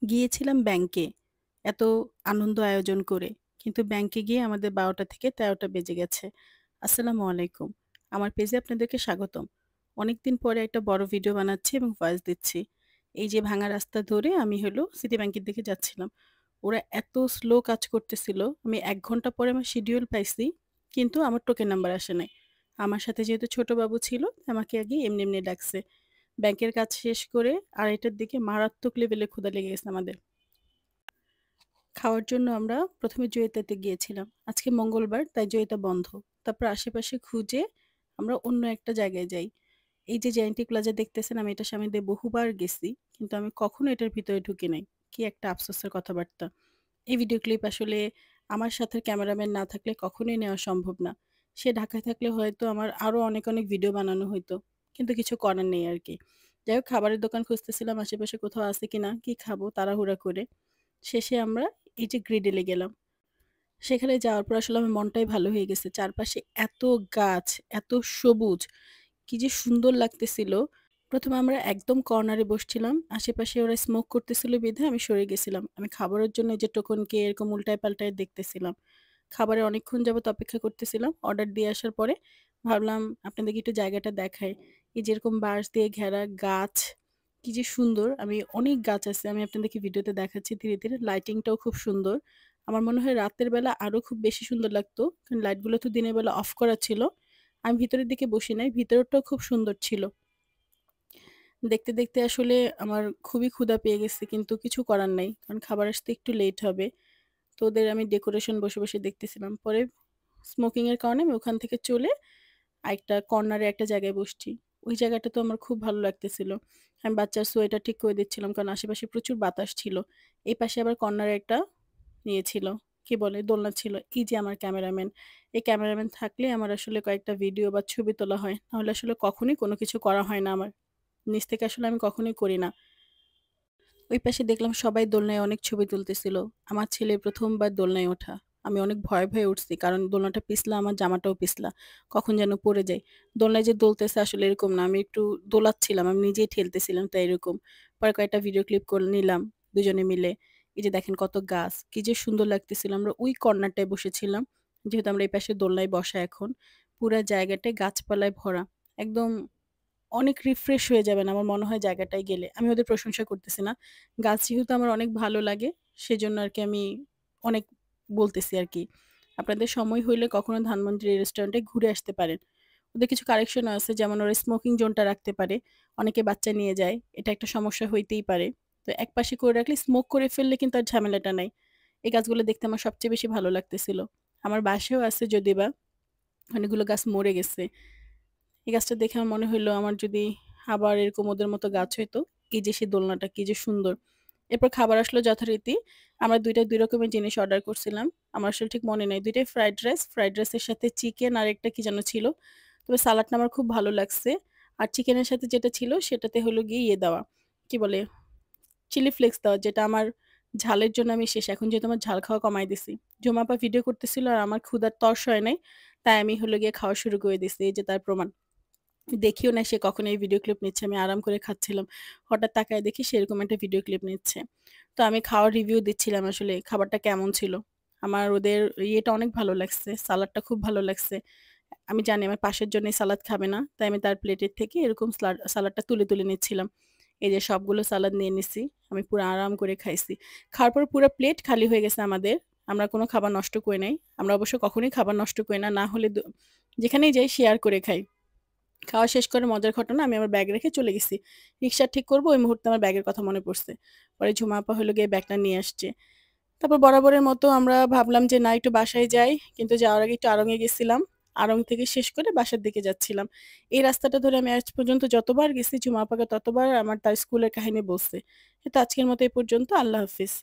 গিয়েছিলাম ব্যাংকে। এত আনন্দ আয়োজন করে। কিন্তু ব্যাংকে গিয়ে আমাদের ১২টা থেকে ১৩টা বেজে গেছে। আসসালামু আলাইকুম। আমার পেজে আপনাদেরকে স্বাগতম। অনেকদিন পরে একটা বড় ভিডিও বানাচ্ছি এবং ভয়েস দিচ্ছি। এই যে ভাঙা রাস্তা ধরে আমি হলো সিটি ব্যাংকের দিকে যাচ্ছিলাম। ওরা এত স্লো কাজ করতেছিল, আমি ১ ঘন্টা পরে আমার শিডিউল পাইছি, কিন্তু আমার টোকেন নাম্বার আসে নাই। আমার সাথে যেহেতু ছোট বাবু ছিল, আমাকে আগে এমনি, এমনি ডাকছে। ব্যাংকের কাজ শেষ করে ২:৩০ টার দিকে মারাত্মক লেভেলে ক্ষুধা লেগে গেছে আমাদের। খাওয়ার জন্য আমরা ১ম এ জয়িতাতে গিয়েছিলাম। আজকে মঙ্গলবার তাই জয়িতা বন্ধ। তারপর আশেপাশে খুঁজে আমরা অন্য একটা জায়গায় যাই। এই যে জেএনটি প্লাজা দেখতেছেন, আমি এটার সামনে দিয়ে বহুবার গেছি। কিন্তু আমি কখনো এটার ভিতরে ঢুকি নাই। কি একটা আফসোসের কথাবার্তা। এই ভিডিও ক্লিপ আসলে আমার সাথে ক্যামেরাম্যান না থাকলে কখনোই নেওয়া সম্ভব না। সে ঢাকায় থাকলে হয়তো আমার আরো অনেক, অনেক ভিডিও বানানো হইতো। কিন্তু কিছু করার নেই আরকি। যাই হোক, খাবারের দোকান খুঁজতেছিলাম আশেপাশে কোথাও আছে কিনা, কি খাবো তাড়াহুড়া করে। শেষে আমরা এই যে গ্রিডেলে গেলাম। সেখানে যাওয়ার পর আসলে আমার মনটাই ভালো হয়ে গেছে। চারপাশে এত গাছ, এত সবুজ, কি যে সুন্দর লাগতেছিল। ১ম এ আমরা একদম কর্নারে বসছিলাম। আশেপাশে ওরা স্মোক করতেছিল বিধায় আমি সরে গেছিলাম। আমি খাবারের জন্য এই যে টোকনকে এরকম উল্টায় পাল্টায় দেখতেছিলাম। খাবারে অনেকক্ষণ যাবত অপেক্ষা করতেছিলাম। অর্ডার দিয়ে আসার পরে ভাবলাম আপনাদেরকে একটু জায়গাটা দেখাই। এই যে এরকম বাঁশ দিয়ে ঘেরা গাছ, কি যে সুন্দর! আমি অনেক গাছ আছে। আমি আপনাদেরকে ভিডিওতে দেখাচ্ছি ধীরে, ধীরে। লাইটিংটাও খুব সুন্দর। আমার মনে হয় রাতের বেলা আরো খুব বেশি সুন্দর লাগতো। কারণ লাইটগুলো তো দিনের বেলা অফ করা ছিল। আমি ভিতরের দিকে বসি নাই। ভিতরেরটাও খুব সুন্দর ছিল। দেখতে, দেখতে আসলে আমার খুবই ক্ষুধা পেয়ে গেছে, কিন্তু কিছু করার নাই। কারণ খাবার আসতে একটু লেট হবে। তো ওদের আমি ডেকোরেশন বসে, বসে দেখতেছিলাম। পরে স্মোকিং এর কারণে আমি ওখান থেকে চলে আরেকটা কর্নারে একটা জায়গায় বসছি। ওই জায়গাটাতেও আমার খুব ভালো লাগতেছিল। আমি বাচ্চার সোয়েটার ঠিক করে দিচ্ছিলাম, কারণ আশেপাশে প্রচুর বাতাস ছিল। এই পাশে আবার কর্নারে একটা ইয়ে ছিল, কি বলে? দোলনা ছিল। এই যে আমার ক্যামেরাম্যান। এই ক্যামেরাম্যান থাকলে আমার আসলে কয়েকটা ভিডিও বা ছবি তোলা হয়। নাহলে আসলে কখনোই কোনো কিছু করা হয় না আমার। নিজ থেকে আসলে আমি কখনোই করি না। ওই পাশে দেখলাম সবাই দোলনায় অনেক ছবি তুলতেছিল। আমার ছেলে ১ম বার দোলনায় ওঠা। আমি অনেক ভয়ে, ভয়ে উঠছি। কারণ দোলনাটা পিছলা, আমার জামাটাও পিছলা। কখন যেন পড়ে যাই। দোলনায় যে দোলতেছে আসলে এরকম না। আমি একটু দোলাচ্ছিলাম। আমি নিজেই ঠেলতেছিলাম, তাই এরকম। পরে কয়েকটা ভিডিও ক্লিপ করে নিলাম দুজনে মিলে। এই যে দেখেন কত গাছ। কি যে সুন্দর লাগতেছিল। আমরা ওই কর্নারটায় বসেছিলাম। যেহেতু আমরা এই পাশে দোলনায় বসা এখন। পুরা জায়গাটায় গাছপালায় ভরা। একদম অনেক রিফ্রেশ হয়ে যাবেন আমার মনে হয় জায়গাটায় গেলে। আমি ওদের প্রশংসা করতেছি না। গাছ যেহেতু আমার অনেক ভালো লাগে, সেজন্য আরকি আমি অনেক বলতেছি আরকি। আপনাদের সময় হইলে কখনো ধানমন্ডি রেস্টুরেন্টে ঘুরে আসতে পারেন। ওদের কিছু কারেকশন ও আছে, যেমন ওরা স্মোকিং জোনটা রাখতে পারে। অনেকে বাচ্চা নিয়ে যায়। এটা একটা সমস্যা হইতেই পারে। তো একপাশে করে রাখলে স্মোক করে ফেললে কিন্তু আর ঝামেলাটা নাই। এই গাছগুলো দেখতে আমার সবচেয়ে বেশি ভালো লাগতেছিল। আমার বাসায়ও আছে যদিবা, অনেকগুলো গাছ মরে গেছে। এই গাছটা দেখে আমার মনে হইলো আমার যদি আবার এরকম ওদের মতো গাছ হইতো, এই যে সেই দোলনাটা কি যে সুন্দর। এরপর খাবার আসলো যথারীতি। আমরা ২ টায় ২ রকমের জিনিস অর্ডার করছিলাম। আমার আসলে ঠিক মনে নাই। ২ টাই ফ্রাইড রাইস। ফ্রাইড রাইসের সাথে চিকেন আর একটা কি যেন ছিল। তবে সালাডটা আমার খুব ভালো লাগছে। আর চিকেনের সাথে যেটা ছিল সেটাতে হলো গিয়ে ইয়ে দেওয়া, কি বলে? চিলি ফ্লেক্স দেওয়া, যেটা আমার ঝালের জন্য আমি শেষ। এখন যেহেতু আমার ঝাল খাওয়া কমায় দিছি। ঝুমা আপা ভিডিও করতেছিল আর আমার ক্ষুধার তর্স হয় নাই। তাই আমি হলো গিয়ে খাওয়া শুরু করে দিছি। এই যে তার প্রমাণ। দেখিও নাই সে কখন এই ভিডিও ক্লিপ নিচ্ছে। আমি আরাম করে খাচ্ছিলাম। হঠাৎ তাকায় দেখি সে এরকম একটা ভিডিও ক্লিপ নিচ্ছে। তো আমি খাওয়ার রিভিউ দিচ্ছিলাম আসলে খাবারটা কেমন ছিল। আমার ওদের ইয়েটা অনেক ভালো লাগছে। সালাদটা খুব ভালো লাগছে। আমি জানি আমার পাশের জন্যই সালাদ খাবে না। তাই আমি তার প্লেটের থেকে এরকম সালাদটা তুলে, তুলে নিচ্ছিলাম। এই যে সবগুলো সালাদ নিয়ে নিছি। আমি পুরা আরাম করে খাইছি। খাওয়ার পর পুরা প্লেট খালি হয়ে গেছে আমাদের। আমরা কোনো খাবার নষ্ট করি নাই। আমরা অবশ্য কখনোই খাবার নষ্ট করি না। না হলে যেখানেই যাই শেয়ার করে খাই। খাওয়া শেষ করে মজার ঘটনা, আমি আমার ব্যাগ রেখে চলে গেছি। রিক্সা ঠিক করব, ওই মুহূর্তে আমার ব্যাগের কথা মনে পড়ছে। পরে ঝুমা আপা হলো গিয়ে ব্যাগটা নিয়ে আসছে। তারপর বরাবরের মতো আমরা ভাবলাম যে না একটু বাসায় যাই। কিন্তু যাওয়ার আগে একটু আড়ং এ গেছিলাম। আড়ং থেকে শেষ করে বাসার দিকে যাচ্ছিলাম। এই রাস্তাটা ধরে আমি আজ পর্যন্ত যতবার গেছি ঝুমা আপাকে ততবার আমার তার স্কুলের কাহিনী বলছে। তো আজকের মতো এই পর্যন্ত। আল্লাহ হাফিজ।